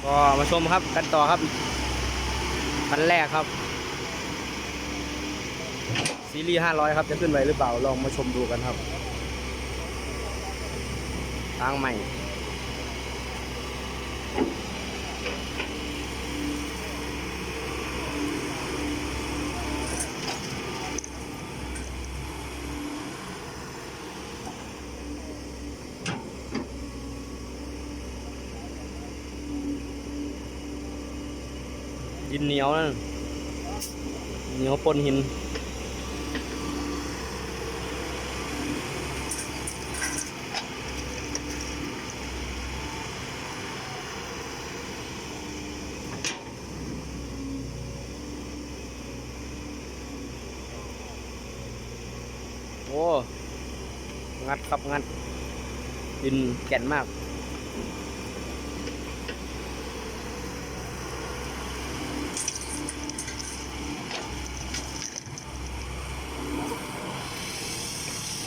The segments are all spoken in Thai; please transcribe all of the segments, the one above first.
ก็มาชมครับกันต่อครับคันแรกครับซีรีส์500ครับจะขึ้นไปหรือเปล่าลองมาชมดูกันครับทางใหม่ดินเหนียวนะเหนียวปนหินโอ้งัดครับงัดดินแก่นมาก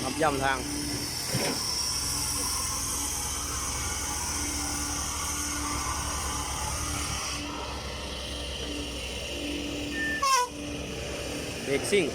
งับย่ำทางเบรกซิ่ง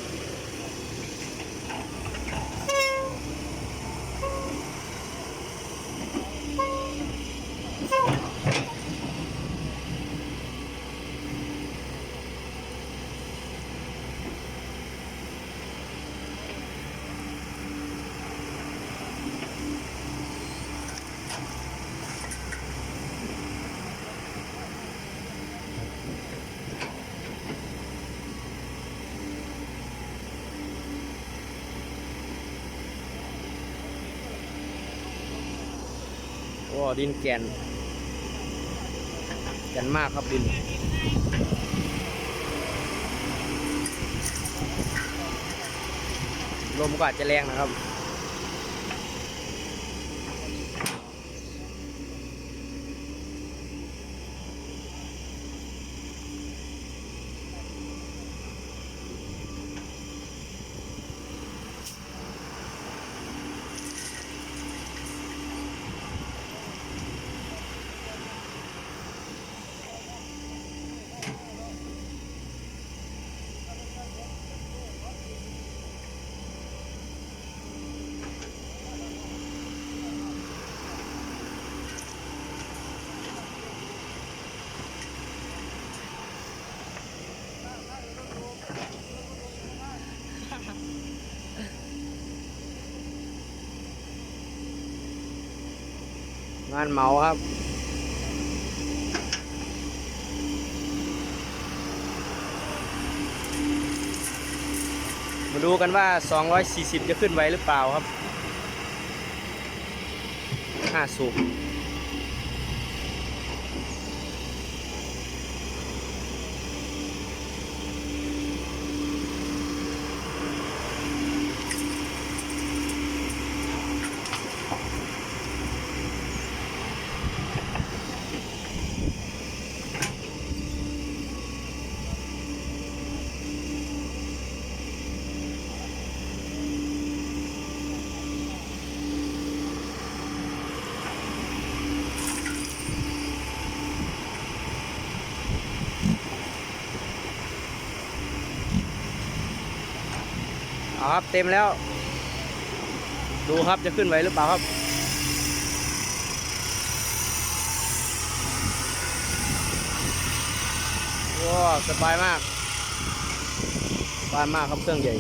โอ้ดินแก่นมากครับดินลมก็อาจจะแรงนะครับงานเหมาครับมาดูกันว่า240จะขึ้นไหวหรือเปล่าครับ5 สูบเอาครับเต็มแล้วดูครับจะขึ้นไหวหรือเปล่าครับว้าสบายมากครับเครื่องใหญ่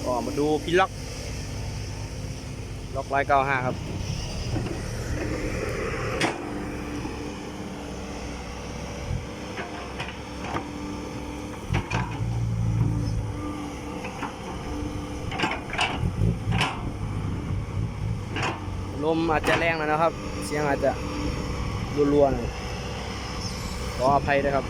ก็มาดูพิล็อก195ครับลมอาจจะแรงนะครับเสียงอาจจะรัวๆหน่อยขออภัยด้วยครับ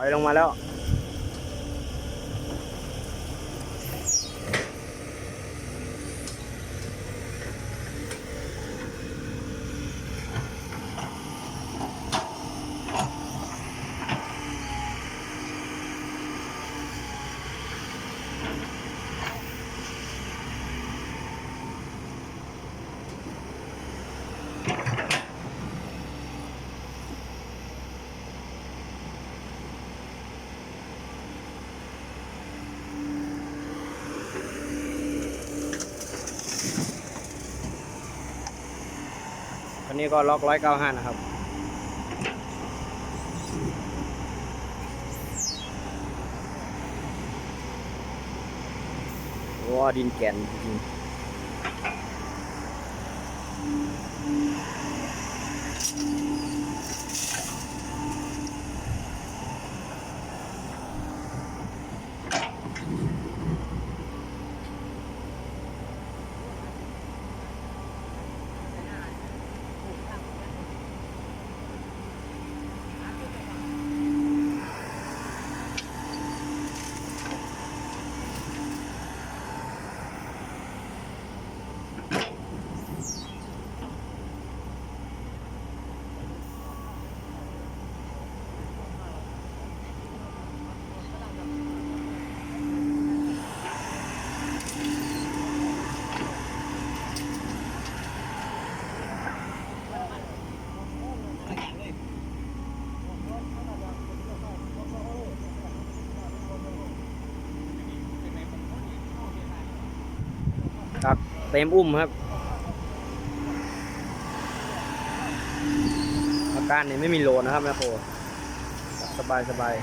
อยลงมาแล้วคันนี้ก็ล็อก195นะครับว้าดินแก่นจริงตักเต็มอุ้มครับอาการเนี่ยไม่มีโลนะครับแม่โคสบายสบาย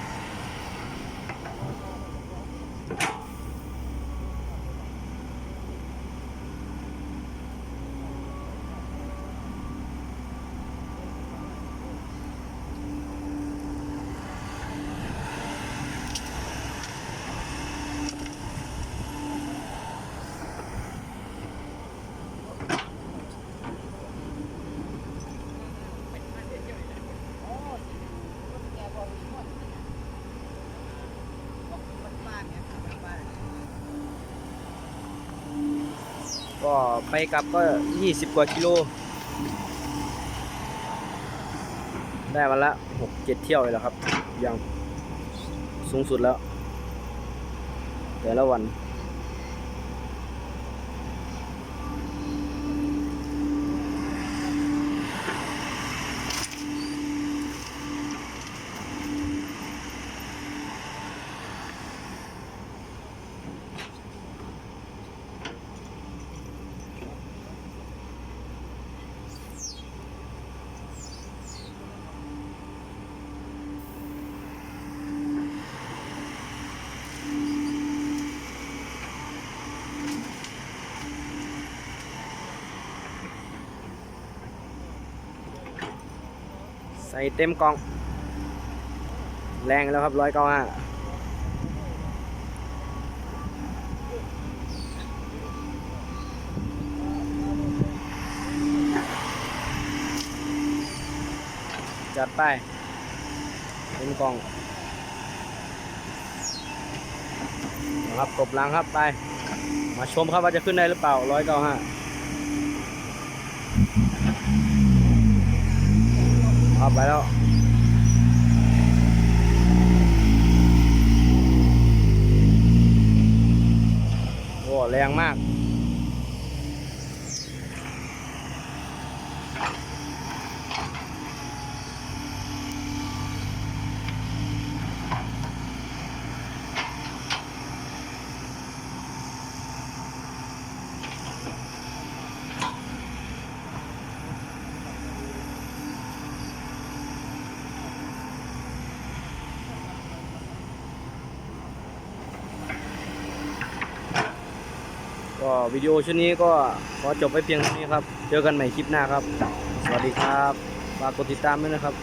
ก็ไปกลับก็20 กว่ากิโลได้วันละ6-7 เที่ยวเลยแล้วครับยังสูงสุดแล้วแต่ละวันใส่เต็มกล่องแรงแล้วครับ195จัดไปเต็มกล่องนะครับกบหลังครับไปมาชมครับว่าจะขึ้นได้หรือเปล่า195เอาไปแล้วโอ้แรงมากก็วิดีโอชุดนี้ก็ขอจบไว้เพียงเท่านี้ครับเจอกันใหม่คลิปหน้าครับสวัสดีครับฝากกดติดตามด้วยนะครับ